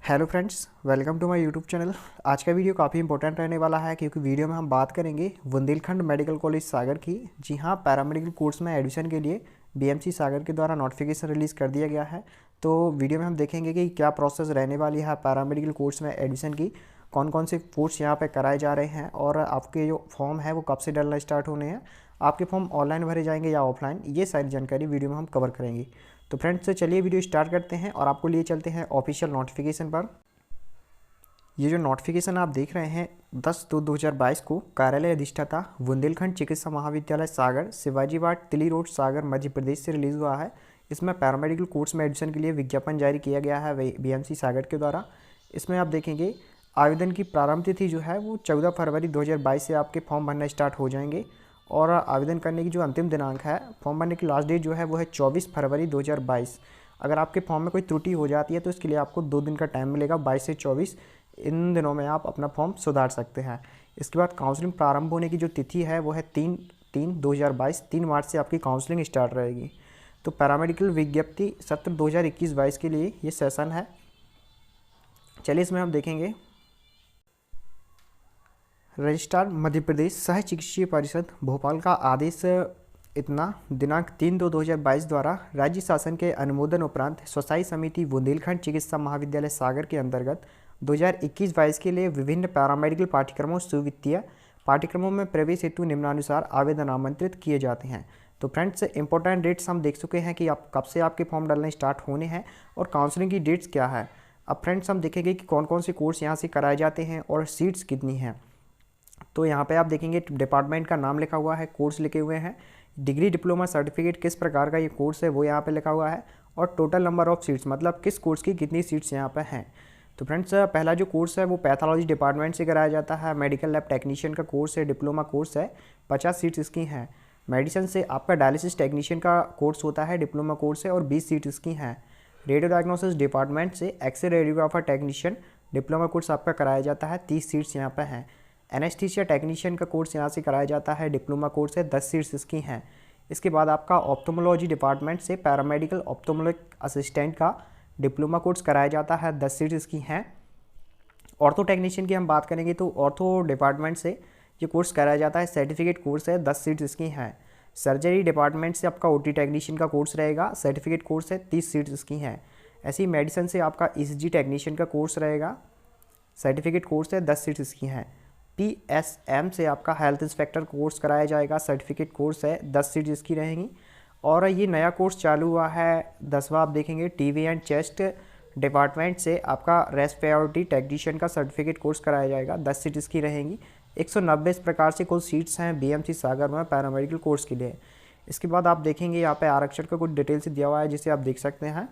Hello friends, welcome to my YouTube channel. आज का video काफ़ी इंपॉर्टेंट रहने वाला है क्योंकि वीडियो में हम बात करेंगे बुंदेलखंड मेडिकल कॉलेज सागर की। जी हाँ, पैरामेडिकल कोर्स में एडमिशन के लिए बीएमसी सागर के द्वारा नोटिफिकेशन रिलीज़ कर दिया गया है। तो वीडियो में हम देखेंगे कि क्या प्रोसेस रहने वाली है पैरामेडिकल कोर्स में एडमिशन की, कौन कौन से कोर्स यहाँ पर कराए जा रहे हैं और आपके जो फॉर्म है वो कब से डलना स्टार्ट होने हैं, आपके फॉर्म ऑनलाइन भरे जाएंगे या ऑफलाइन, ये सारी जानकारी वीडियो में हम कवर करेंगे। तो फ्रेंड्स चलिए वीडियो स्टार्ट करते हैं और आपको लिए चलते हैं ऑफिशियल नोटिफिकेशन पर। ये जो नोटिफिकेशन आप देख रहे हैं 10/2/2022 को कार्यालय अधिष्ठाता बुंदेलखंड चिकित्सा महाविद्यालय सागर, शिवाजी वार्ड, तिली रोड, सागर, मध्य प्रदेश से रिलीज़ हुआ है। इसमें पैरामेडिकल कोर्स में एडमिशन के लिए विज्ञापन जारी किया गया है बीएमसी सागर के द्वारा। इसमें आप देखेंगे आवेदन की प्रारंभ तिथि जो है वो 14 फरवरी 2022 से आपके फॉर्म भरना स्टार्ट हो जाएंगे और आवेदन करने की जो अंतिम दिनांक है, फॉर्म भरने की लास्ट डेट जो है वो है 24 फरवरी 2022। अगर आपके फॉर्म में कोई त्रुटि हो जाती है तो इसके लिए आपको 2 दिन का टाइम मिलेगा, 22 से 24। इन दिनों में आप अपना फॉर्म सुधार सकते हैं। इसके बाद काउंसलिंग प्रारंभ होने की जो तिथि है वो है 3/3/2022, 3 मार्च से आपकी काउंसलिंग स्टार्ट रहेगी। तो पैरामेडिकल विज्ञप्ति सत्र 2021-22 के लिए ये सेशन है। चलिए इसमें हम देखेंगे रजिस्ट्रार मध्य प्रदेश सह चिकित्सीय परिषद भोपाल का आदेश इतना दिनांक 3/2/2022 द्वारा राज्य शासन के अनुमोदन उपरांत स्वसाई समिति बुंदेलखंड चिकित्सा महाविद्यालय सागर के अंतर्गत 2021-22 के लिए विभिन्न पैरामेडिकल पाठ्यक्रमों सुवित्तीय पाठ्यक्रमों में प्रवेश हेतु निम्नानुसार आवेदन आमंत्रित किए जाते हैं। तो फ्रेंड्स इंपॉर्टेंट डेट्स हम देख चुके हैं कि आप कब से आपके फॉर्म डालने स्टार्ट होने हैं और काउंसलिंग की डेट्स क्या है। अब फ्रेंड्स हम देखेंगे कि कौन कौन से कोर्स यहाँ से कराए जाते हैं और सीट्स कितनी हैं। तो यहाँ पे आप देखेंगे डिपार्टमेंट का नाम लिखा हुआ है, कोर्स लिखे हुए हैं, डिग्री डिप्लोमा सर्टिफिकेट किस प्रकार का ये कोर्स है वो यहाँ पे लिखा हुआ है और टोटल नंबर ऑफ सीट्स मतलब किस कोर्स की कितनी सीट्स यहाँ पे हैं। तो फ्रेंड्स पहला जो कोर्स है वो पैथोलॉजी डिपार्टमेंट से कराया जाता है। मेडिकल लैब टेक्नीशियन का कोर्स है, डिप्लोमा कोर्स है, 50 सीट्स इसकी हैं। मेडिसिन से आपका डायलिसिस टेक्नीशियन का कोर्स होता है, डिप्लोमा कोर्स है और 20 सीट इसकी हैं। रेडियो डायग्नोसिस डिपार्टमेंट से X ray radiographer technician diploma course आपका कराया जाता है, 30 सीट्स यहाँ पर हैं। एनेस्थीसिया टेक्नीशियन का कोर्स यहाँ से कराया जाता है, डिप्लोमा कोर्स है, 10 सीट्स इसकी हैं। इसके बाद आपका ऑप्थोमोलॉजी डिपार्टमेंट से पैरामेडिकल ऑप्थोमोलॉजिक असिस्टेंट का डिप्लोमा कोर्स कराया जाता है, 10 सीट्स इसकी हैं। ऑर्थो टेक्नीशियन की हम बात करेंगे तो ऑर्थो डिपार्टमेंट से ये कोर्स कराया जाता है, सर्टिफिकेट कोर्स है, 10 सीट्स इसकी हैं। सर्जरी डिपार्टमेंट से आपका ओटी टेक्नीशियन का कोर्स रहेगा, सर्टिफिकेट कोर्स है, 30 सीट्स इसकी हैं। ऐसे ही मेडिसिन से आपका ईसीजी टेक्नीशियन का कोर्स रहेगा, सर्टिफिकेट कोर्स है, 10 सीट्स इसकी हैं। पीएसएम से आपका हेल्थ इंस्पेक्टर कोर्स कराया जाएगा, सर्टिफिकेट कोर्स है, 10 सीट्स इसकी रहेंगी। और ये नया कोर्स चालू हुआ है 10वां, आप देखेंगे टीवी एंड चेस्ट डिपार्टमेंट से आपका रेस्पिरेटरी टेक्नीशियन का सर्टिफिकेट कोर्स कराया जाएगा, 10 सीट इसकी रहेंगी। 190 इस प्रकार से कुल सीट्स हैं बीएमसी सागर में पैरामेडिकल कोर्स के लिए। इसके बाद आप देखेंगे यहाँ पे आरक्षण का कुछ डिटेल से दिया हुआ है जिसे आप देख सकते हैं।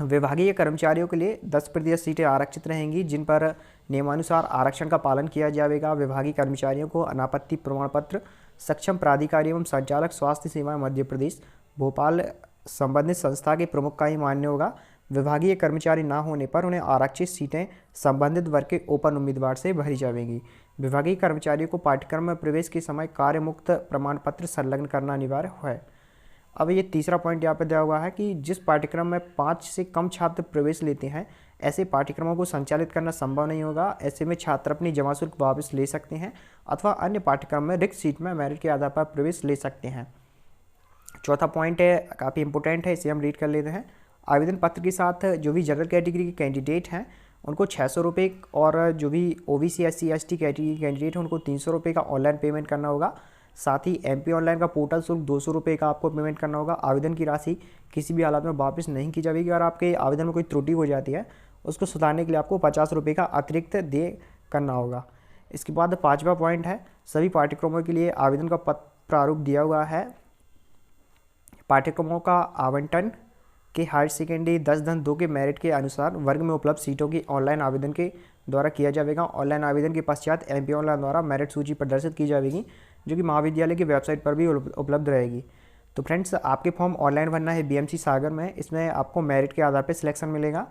विभागीय कर्मचारियों के लिए 10% सीटें आरक्षित रहेंगी जिन पर नियमानुसार आरक्षण का पालन किया जाएगा। विभागीय कर्मचारियों को अनापत्ति प्रमाण पत्र सक्षम प्राधिकारी एवं संचालक स्वास्थ्य सेवाएं मध्य प्रदेश भोपाल संबंधित संस्था के प्रमुख का ही मान्य होगा। विभागीय कर्मचारी ना होने पर उन्हें आरक्षित सीटें संबंधित वर्ग के ओपन उम्मीदवार से भरी जाएंगी। विभागीय कर्मचारियों को पाठ्यक्रम में प्रवेश के समय कार्य मुक्त प्रमाण पत्र संलग्न करना अनिवार्य है। अब ये तीसरा पॉइंट यहाँ पे दिया हुआ है कि जिस पाठ्यक्रम में 5 से कम छात्र प्रवेश लेते हैं ऐसे पाठ्यक्रमों को संचालित करना संभव नहीं होगा। ऐसे में छात्र अपनी जमा शुल्क वापस ले सकते हैं अथवा अन्य पाठ्यक्रम में रिक्त सीट में मेरिट के आधार पर प्रवेश ले सकते हैं। चौथा पॉइंट है, काफ़ी इंपॉर्टेंट है, इसे हम रीड कर लेते हैं। आवेदन पत्र के साथ जो भी जनरल कैटेगरी के कैंडिडेट हैं उनको 600 रुपये और जो भी ओबीसी SC ST कैटेगरी के कैंडिडेट हैं उनको 300 रुपये का ऑनलाइन पेमेंट करना होगा। साथ ही MP ऑनलाइन का पोर्टल शुल्क 200 रुपये का आपको पेमेंट करना होगा। आवेदन की राशि किसी भी हालत में वापस नहीं की जाएगी। अगर आपके आवेदन में कोई त्रुटि हो जाती है उसको सुधारने के लिए आपको 50 रुपये का अतिरिक्त दे करना होगा। इसके बाद 5वां पॉइंट है, सभी पाठ्यक्रमों के लिए आवेदन का प्रारूप दिया हुआ है। पाठ्यक्रमों का आवंटन के हायर सेकेंडरी 10/2 के मेरिट के अनुसार वर्ग में उपलब्ध सीटों की ऑनलाइन आवेदन के द्वारा किया जाएगा। ऑनलाइन आवेदन के पश्चात MP ऑनलाइन द्वारा मेरिट सूची प्रदर्शित की जाएगी जो कि महाविद्यालय की वेबसाइट पर भी उपलब्ध रहेगी। तो फ्रेंड्स आपके फॉर्म ऑनलाइन भरना है बीएमसी सागर में। इसमें आपको मेरिट के आधार पर सिलेक्शन मिलेगा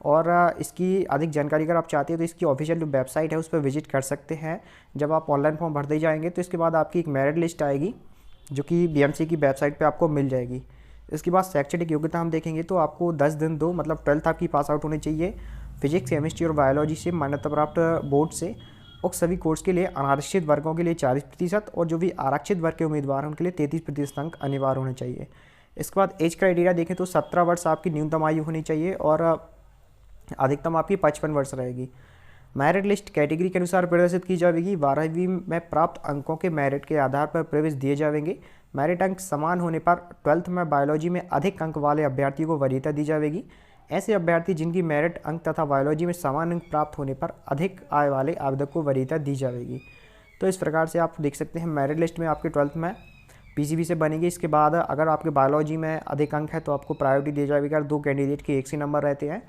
और इसकी अधिक जानकारी अगर आप चाहते हैं तो इसकी ऑफिशियल जो वेबसाइट है उस पर विजिट कर सकते हैं। जब आप ऑनलाइन फॉर्म भरते जाएंगे तो इसके बाद आपकी एक मेरिट लिस्ट आएगी जो कि बीएमसी की वेबसाइट पर आपको मिल जाएगी। इसके बाद शैक्षणिक योग्यता हम देखेंगे तो आपको 10 दिन दो मतलब 12th आपकी पास आउट होनी चाहिए फिजिक्स, केमिस्ट्री और बायोलॉजी से मान्यता प्राप्त बोर्ड से। और सभी कोर्स के लिए अनारक्षित वर्गों के लिए 40% और जो भी आरक्षित वर्ग के उम्मीदवार हैं उनके लिए 33% अंक अनिवार्य होने चाहिए। इसके बाद एज क्राइटेरिया देखें तो 17 वर्ष आपकी न्यूनतम आयु होनी चाहिए और अधिकतम आपकी 55 वर्ष रहेगी। मेरिट लिस्ट कैटेगरी के अनुसार प्रदर्शित की जाएगी। 12वीं में प्राप्त अंकों के मेरिट के आधार पर प्रवेश दिए जाएंगे। मेरिट अंक समान होने पर 12th में बायोलॉजी में अधिक अंक वाले अभ्यर्थियों को वरीयता दी जाएगी। ऐसे अभ्यर्थी जिनकी मेरिट अंक तथा बायोलॉजी में समान अंक प्राप्त होने पर अधिक आय वाले आवेदक को वरीयता दी जाएगी। तो इस प्रकार से आप देख सकते हैं मेरिट लिस्ट में आपके 12th में पीसीबी से बनेगी। इसके बाद अगर आपके बायोलॉजी में अधिक अंक है तो आपको प्रायोरिटी दी जाएगी। अगर 2 कैंडिडेट के एक से नंबर रहते हैं।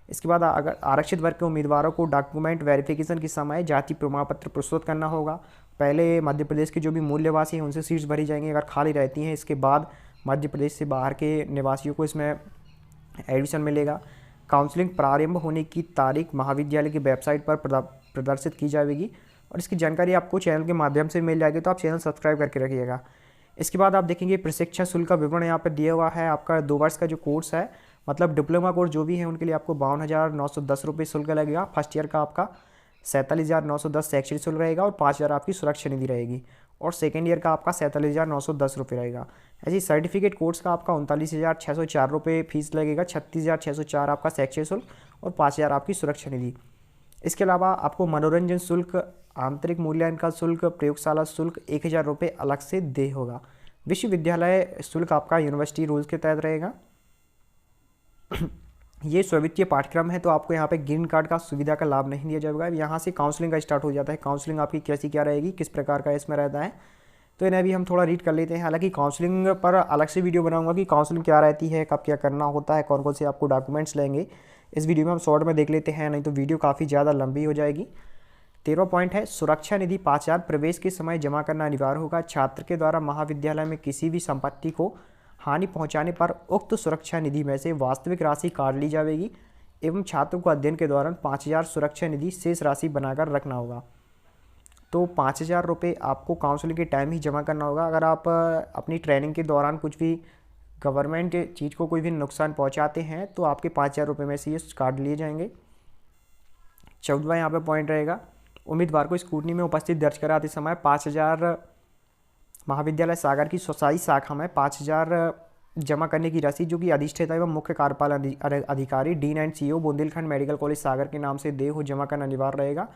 इसके बाद अगर आरक्षित वर्ग के उम्मीदवारों को डॉक्यूमेंट वेरिफिकेशन के समय जाति प्रमाण पत्र प्रस्तुत करना होगा। पहले मध्य प्रदेश के जो भी मूल निवासी हैं उनसे सीट्स भरी जाएंगी अगर खाली रहती हैं। इसके बाद मध्य प्रदेश से बाहर के निवासियों को इसमें एडमिशन मिलेगा। काउंसलिंग प्रारंभ होने की तारीख महाविद्यालय की वेबसाइट पर प्रदर्शित की जाएगी और इसकी जानकारी आपको चैनल के माध्यम से मिल जाएगी, तो आप चैनल सब्सक्राइब करके रखिएगा। इसके बाद आप देखेंगे प्रशिक्षण शुल्क का विवरण यहाँ पर दिया हुआ है। आपका 2 वर्ष का जो कोर्स है मतलब डिप्लोमा कोर्स जो भी है उनके लिए आपको 52,910 रुपये शुल्क लगेगा। फर्स्ट ईयर का आपका 47,910 शैक्षणिक शुल्क रहेगा और 5,000 आपकी सुरक्षा निधि रहेगी और सेकेंड ईयर का आपका 47,910 रुपये रहेगा। ऐसे सर्टिफिकेट कोर्स का आपका 39,604 रुपये फीस लगेगा। 36,604 आपका शैक्षणिक शुल्क और 5,000 आपकी सुरक्षा निधि। इसके अलावा आपको मनोरंजन शुल्क, आंतरिक मूल्यांकन शुल्क, प्रयोगशाला शुल्क 1,000 रुपये अलग से दे होगा। विश्वविद्यालय शुल्क आपका यूनिवर्सिटी रूल्स के तहत रहेगा। ये स्वित्तीय पाठ्यक्रम है तो आपको यहाँ पे ग्रीन कार्ड का सुविधा का लाभ नहीं दिया जाएगा। यहाँ से काउंसलिंग का स्टार्ट हो जाता है। काउंसलिंग आपकी कैसी क्या रहेगी, किस प्रकार का इसमें रहता है, तो इन्हें अभी हम थोड़ा रीड कर लेते हैं। हालांकि काउंसलिंग पर अलग से वीडियो बनाऊंगा कि काउंसलिंग क्या रहती है, कब क्या करना होता है, कौन कौन से आपको डॉक्यूमेंट्स लेंगे। इस वीडियो में हम शॉर्ट में देख लेते हैं, नहीं तो वीडियो काफ़ी ज़्यादा लंबी हो जाएगी। 13वां पॉइंट है सुरक्षा निधि 5,000 प्रवेश के समय जमा करना अनिवार्य होगा। छात्र के द्वारा महाविद्यालय में किसी भी संपत्ति को हानि पहुंचाने पर उक्त सुरक्षा निधि में से वास्तविक राशि काट ली जाएगी एवं छात्र को अध्ययन के दौरान 5,000 सुरक्षा निधि शेष राशि बनाकर रखना होगा। तो 5,000 रुपये आपको काउंसलिंग के टाइम ही जमा करना होगा। अगर आप अपनी ट्रेनिंग के दौरान कुछ भी गवर्नमेंट के चीज़ को कोई भी नुकसान पहुंचाते हैं तो आपके 5,000 रुपये में से ये काट लिए जाएंगे। 14वां यहाँ पे पॉइंट रहेगा उम्मीदवार को स्कूटनी में उपस्थित दर्ज कराते समय 5,000 महाविद्यालय सागर की सोसाई शाखा में 5,000 जमा करने की रसीद जो कि अधिष्ठाता एवं मुख्य कार्यपालन अधिकारी dean and CEO Bundelkhand medical college Sagar के नाम से दे हो जमा करना अनिवार्य रहेगा।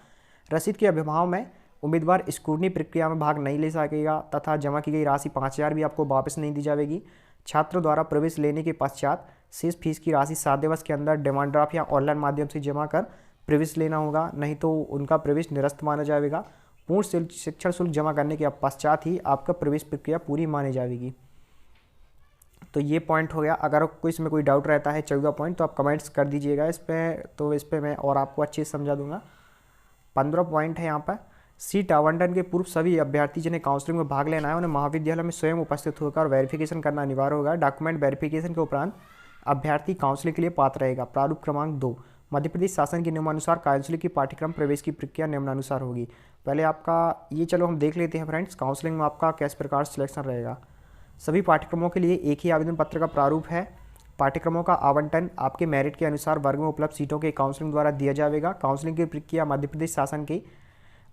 रसीद के अभाव में उम्मीदवार स्कूटनी प्रक्रिया में भाग नहीं ले सकेगा तथा जमा की गई राशि 5,000 भी आपको वापस नहीं दी जाएगी। छात्र द्वारा प्रवेश लेने के पश्चात शेष फीस की राशि 7 दिवस के अंदर डिमांड ड्राफ्ट या ऑनलाइन माध्यम से जमा कर प्रवेश लेना होगा, नहीं तो उनका प्रवेश निरस्त माना जाएगा। पूर्ण शिक्षण शुल्क जमा करने के पश्चात ही आपका प्रवेश प्रक्रिया पूरी मानी जाएगी। तो ये पॉइंट हो गया। अगर कोई इसमें कोई डाउट रहता है 14वां पॉइंट तो आप कमेंट्स कर दीजिएगा इस पर, तो इस पर मैं और आपको अच्छे से समझा दूंगा। 15वां पॉइंट है यहाँ पर सीट आवंटन के पूर्व सभी अभ्यर्थी जिन्हें काउंसलिंग में भाग लेना है उन्हें महाविद्यालय में स्वयं उपस्थित होकर वेरिफिकेशन करना अनिवार्य होगा। डॉक्यूमेंट वेरिफिकेशन के उपरांत अभ्यर्थी काउंसलिंग के लिए पात्र रहेगा। प्रारूप क्रमांक 2 मध्य प्रदेश शासन के नियमानुसार काउंसलिंग की पाठ्यक्रम प्रवेश की प्रक्रिया निम्नानुसार होगी। पहले आपका ये चलो हम देख लेते हैं फ्रेंड्स काउंसलिंग में आपका किस प्रकार सिलेक्शन रहेगा। सभी पाठ्यक्रमों के लिए एक ही आवेदन पत्र का प्रारूप है। पाठ्यक्रमों का आवंटन आपके मेरिट के अनुसार वर्ग में उपलब्ध सीटों के काउंसलिंग द्वारा दिया जाएगा। काउंसलिंग की प्रक्रिया मध्य प्रदेश शासन के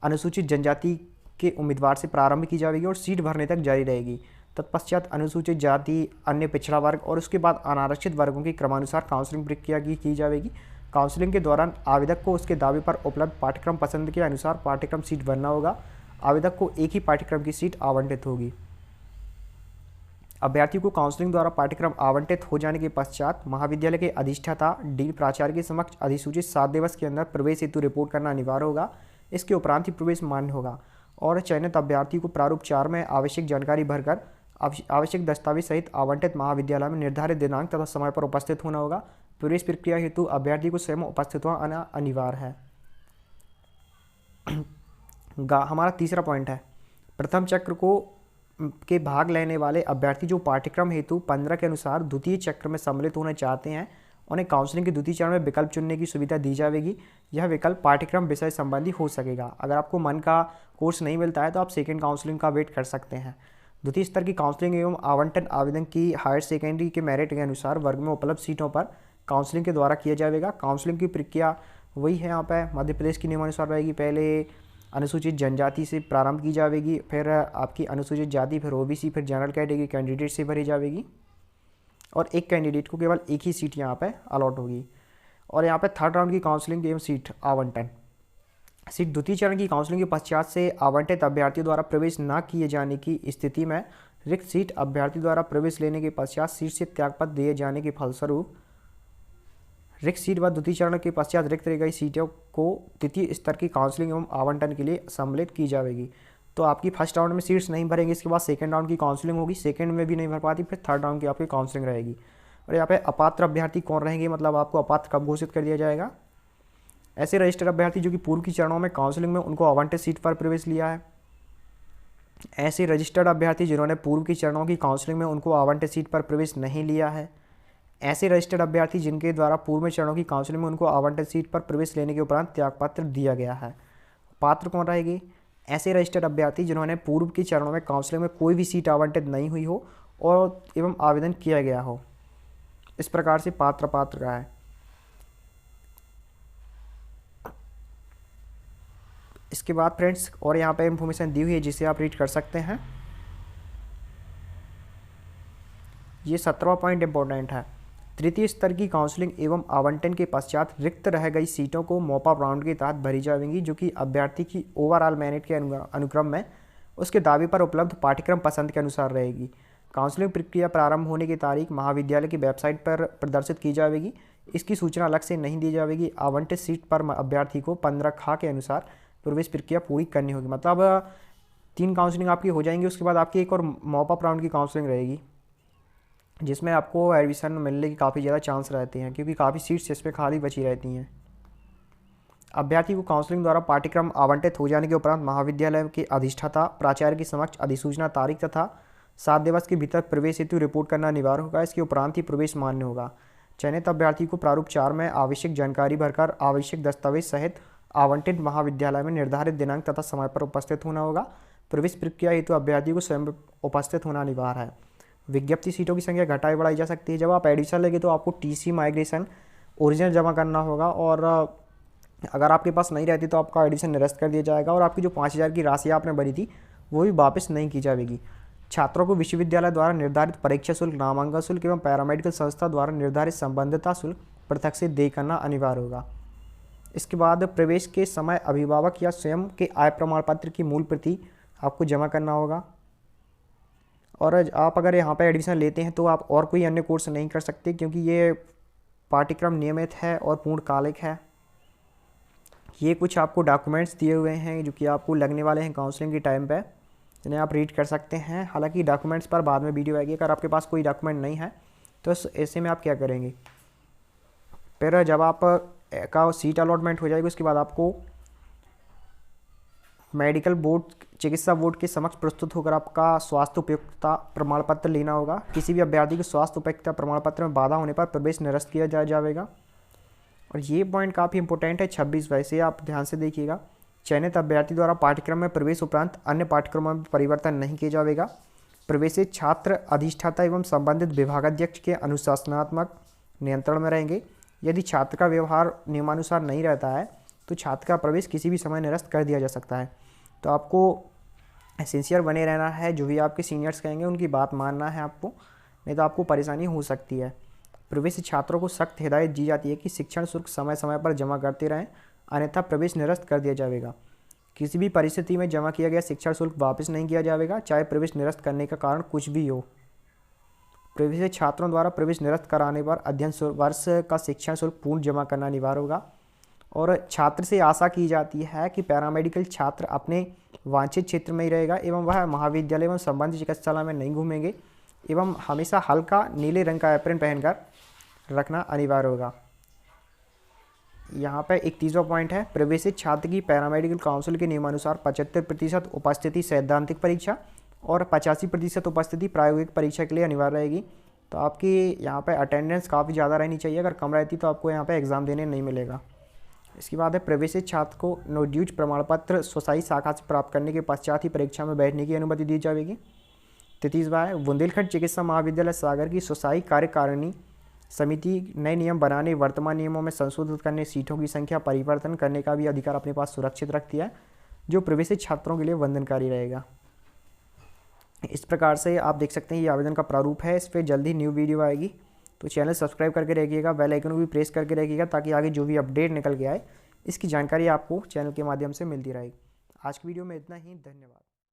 अनुसूचित जनजाति के उम्मीदवार से प्रारंभ की जाएगी और सीट भरने तक जारी रहेगी। तत्पश्चात अनुसूचित जाति, अन्य पिछड़ा वर्ग और उसके बाद अनारक्षित वर्गों की क्रमानुसार काउंसलिंग प्रक्रिया की जाएगी। काउंसलिंग के दौरान आवेदक को उसके दावे पर उपलब्ध पाठ्यक्रम पसंद के अनुसार पाठ्यक्रम सीट भरना होगा। आवेदक को एक ही पाठ्यक्रम की सीट आवंटित होगी। अभ्यर्थी को काउंसलिंग द्वारा पाठ्यक्रम आवंटित हो जाने के पश्चात महाविद्यालय के अधिष्ठाता डीन प्राचार्य के समक्ष अधिसूचित 7 दिवस के अंदर प्रवेश हेतु रिपोर्ट करना अनिवार्य होगा। इसके उपरांत ही प्रवेश मान्य होगा और चयनित अभ्यर्थी को प्रारूप 4 में आवश्यक जानकारी भरकर आवश्यक दस्तावेज सहित आवंटित महाविद्यालय में निर्धारित दिनांक तथा समय पर उपस्थित होना होगा। प्रवेश प्रक्रिया हेतु अभ्यर्थी को स्वयं उपस्थित होना अनिवार्य है। हमारा तीसरा पॉइंट है प्रथम चक्र के भाग लेने वाले अभ्यर्थी जो पाठ्यक्रम हेतु 15 के अनुसार द्वितीय चक्र में सम्मिलित होना चाहते हैं उन्हें काउंसलिंग के द्वितीय चरण में विकल्प चुनने की सुविधा दी जाएगी। यह विकल्प पाठ्यक्रम विषय संबंधी हो सकेगा। अगर आपको मन का कोर्स नहीं मिलता है तो आप सेकेंड काउंसलिंग का वेट कर सकते हैं। द्वितीय स्तर की काउंसलिंग एवं आवंटन आवेदन की हायर सेकेंडरी के मेरिट के अनुसार वर्ग में उपलब्ध सीटों पर काउंसलिंग के द्वारा किया जाएगा। काउंसलिंग की प्रक्रिया वही है यहाँ पे मध्य प्रदेश के नियमानुसार रहेगी। पहले अनुसूचित जनजाति से प्रारंभ की जाएगी, फिर आपकी अनुसूचित जाति, फिर ओबीसी, फिर जनरल कैटेगरी कैंडिडेट से भरी जाएगी और एक कैंडिडेट को केवल एक ही सीट यहाँ पे अलॉट होगी। और यहाँ पे थर्ड राउंड की काउंसलिंग एवं सीट आवंटन। सीट द्वितीय चरण की काउंसलिंग के पश्चात से आवंटित अभ्यर्थियों द्वारा प्रवेश न किए जाने की स्थिति में रिक्त सीट अभ्यर्थी द्वारा प्रवेश लेने के पश्चात सीट से त्यागपत्र दिए जाने के फलस्वरूप रिक्त सीट व द्वितीय चरण के पश्चात रिक्त रह गई सीटों को तृतीय स्तर की काउंसलिंग एवं आवंटन के लिए सम्मिलित की जाएगी। तो आपकी फर्स्ट राउंड में सीट्स नहीं भरेंगे, इसके बाद सेकंड राउंड की काउंसलिंग होगी, सेकंड में भी नहीं भर पाती, फिर थर्ड राउंड की आपकी काउंसलिंग रहेगी। और यहाँ पे अपात्र अभ्यर्थी कौन रहेंगे, मतलब आपको अपात्र कब घोषित कर दिया जाएगा? ऐसे रजिस्टर्ड अभ्यर्थी जो कि पूर्व की चरणों में काउंसलिंग में उनको आवंटित सीट पर प्रवेश लिया है। ऐसे रजिस्टर्ड अभ्यर्थी जिन्होंने पूर्व की चरणों की काउंसलिंग में उनको आवंटित सीट पर प्रवेश नहीं लिया है। ऐसे रजिस्टर्ड अभ्यर्थी जिनके द्वारा पूर्व में चरणों की काउंसलिंग में उनको आवंटित सीट पर प्रवेश लेने के उपरांत त्यागपत्र दिया गया है। पात्र कौन रहेगी? ऐसे रजिस्टर्ड अभ्यर्थी जिन्होंने पूर्व की चरणों में काउंसलिंग में कोई भी सीट आवंटित नहीं हुई हो और एवं आवेदन किया गया हो। इस प्रकार से पात्र का है। इसके बाद फ्रेंड्स और यहाँ पे इंफॉर्मेशन दी हुई है जिसे आप रीड कर सकते हैं। ये 17वां पॉइंट इंपॉर्टेंट है। तृतीय स्तर की काउंसलिंग एवं आवंटन के पश्चात रिक्त रह गई सीटों को मॉपअप राउंड के तहत भरी जाएंगी, जो कि अभ्यर्थी की ओवरऑल मेरिट के अनुक्रम में उसके दावे पर उपलब्ध पाठ्यक्रम पसंद के अनुसार रहेगी। काउंसलिंग प्रक्रिया प्रारंभ होने की तारीख महाविद्यालय की वेबसाइट पर प्रदर्शित की जाएगी। इसकी सूचना अलग से नहीं दी जाएगी। आवंटित सीट पर अभ्यर्थी को 15 खा के अनुसार प्रवेश प्रक्रिया पूरी करनी होगी। मतलब 3 काउंसलिंग आपकी हो जाएंगी, उसके बाद आपकी एक और मॉपअप राउंड की काउंसलिंग रहेगी, जिसमें आपको एडमिशन मिलने की काफ़ी ज़्यादा चांस रहते हैं, क्योंकि काफ़ी सीट्स इसमें खाली बची रहती हैं। अभ्यर्थी को काउंसलिंग द्वारा पाठ्यक्रम आवंटित हो जाने के उपरांत महाविद्यालय के अधिष्ठाता प्राचार्य के समक्ष अधिसूचना तारीख तथा 7 दिवस के भीतर प्रवेश हेतु रिपोर्ट करना अनिवार्य होगा। इसके उपरांत ही प्रवेश मान्य होगा। चयनित अभ्यर्थी को प्रारूप 4 में आवश्यक जानकारी भरकर आवश्यक दस्तावेज सहित आवंटित महाविद्यालय में निर्धारित दिनांक तथा समय पर उपस्थित होना होगा। प्रवेश प्रक्रिया हेतु अभ्यर्थी को स्वयं उपस्थित होना अनिवार्य है। विज्ञप्ति सीटों की संख्या घटाई बढ़ाई जा सकती है। जब आप एडमिशन लेंगे तो आपको टीसी माइग्रेशन ओरिजिनल जमा करना होगा, और अगर आपके पास नहीं रहती तो आपका एडमिशन निरस्त कर दिया जाएगा, और आपकी जो 5,000 की राशि आपने भरी थी वो भी वापस नहीं की जाएगी। छात्रों को विश्वविद्यालय द्वारा निर्धारित परीक्षा शुल्क, नामांकन शुल्क एवं पैरामेडिकल संस्था द्वारा निर्धारित संबंधिता शुल्क पृथक से दे करना अनिवार्य होगा। इसके बाद प्रवेश के समय अभिभावक या स्वयं के आय प्रमाण पत्र की मूल प्रति आपको जमा करना होगा। और आप अगर यहाँ पर एडमिशन लेते हैं तो आप और कोई अन्य कोर्स नहीं कर सकते, क्योंकि ये पाठ्यक्रम नियमित है और पूर्णकालिक है। ये कुछ आपको डॉक्यूमेंट्स दिए हुए हैं जो कि आपको लगने वाले हैं काउंसलिंग के टाइम पे, जिन्हें आप रीड कर सकते हैं। हालांकि डॉक्यूमेंट्स पर बाद में वीडियो आएगी। अगर आपके पास कोई डॉक्यूमेंट नहीं है तो ऐसे में आप क्या करेंगे, फिर जब आप का सीट अलॉटमेंट हो जाएगी उसके बाद आपको मेडिकल बोर्ड, चिकित्सा बोर्ड के समक्ष प्रस्तुत होकर आपका स्वास्थ्य उपयुक्तता प्रमाण पत्र लेना होगा। किसी भी अभ्यर्थी के स्वास्थ्य उपयुक्तता प्रमाण पत्र में बाधा होने पर प्रवेश निरस्त किया जाएगा। और ये पॉइंट काफ़ी इंपॉर्टेंट है 26, वैसे आप ध्यान से देखिएगा। चयनित अभ्यर्थी द्वारा पाठ्यक्रम में प्रवेश उपरांत अन्य पाठ्यक्रमों में परिवर्तन नहीं किया जाएगा। प्रवेशित छात्र अधिष्ठाता एवं संबंधित विभागाध्यक्ष के अनुशासनात्मक नियंत्रण में रहेंगे। यदि छात्र का व्यवहार नियमानुसार नहीं रहता है तो छात्र का प्रवेश किसी भी समय निरस्त कर दिया जा सकता है। तो आपको सिंसियर बने रहना है, जो भी आपके सीनियर्स कहेंगे उनकी बात मानना है आपको, नहीं तो आपको परेशानी हो सकती है। प्रवेश छात्रों को सख्त हिदायत दी जाती है कि शिक्षण शुल्क समय समय पर जमा करते रहें, अन्यथा प्रवेश निरस्त कर दिया जाएगा। किसी भी परिस्थिति में जमा किया गया शिक्षण शुल्क वापस नहीं किया जाएगा, चाहे प्रवेश निरस्त करने का कारण कुछ भी हो। प्रवेश छात्रों द्वारा प्रवेश निरस्त कराने पर अध्ययन वर्ष का शिक्षण शुल्क पूर्ण जमा करना अनिवार्य होगा। और छात्र से आशा की जाती है कि पैरामेडिकल छात्र अपने वांछित क्षेत्र में ही रहेगा एवं वह महाविद्यालय एवं संबंधित चिकित्सालय में नहीं घूमेंगे एवं हमेशा हल्का नीले रंग का एप्रन पहनकर रखना अनिवार्य होगा। यहाँ पर एक तीसरा पॉइंट है, प्रवेशित छात्र की पैरामेडिकल काउंसिल के नियमानुसार 75% उपस्थिति सैद्धांतिक परीक्षा और 85% उपस्थिति प्रायोगिक परीक्षा के लिए अनिवार्य रहेगी। तो आपकी यहाँ पे अटेंडेंस काफ़ी ज़्यादा रहनी चाहिए। अगर कम रहती तो आपको यहाँ पे एग्ज़ाम देने नहीं मिलेगा। इसके बाद है, प्रवेशित छात्र को नो ड्यूज प्रमाण पत्र सोसाई शाखा से प्राप्त करने के पश्चात ही परीक्षा में बैठने की अनुमति दी जाएगी। 33वां है, बुंदेलखंड चिकित्सा महाविद्यालय सागर की स्वशाही कार्यकारिणी समिति नए नियम बनाने, वर्तमान नियमों में संशोधित करने, सीटों की संख्या परिवर्तन करने का भी अधिकार अपने पास सुरक्षित रखती है, जो प्रवेशित छात्रों के लिए वंदनकारी रहेगा। इस प्रकार से आप देख सकते हैं ये आवेदन का प्रारूप है। इस पर जल्दी न्यू वीडियो आएगी, तो चैनल सब्सक्राइब करके रखिएगा, बेल आइकन को भी प्रेस करके रखिएगा, ताकि आगे जो भी अपडेट निकल के आए इसकी जानकारी आपको चैनल के माध्यम से मिलती रहेगी। आज की वीडियो में इतना ही, धन्यवाद।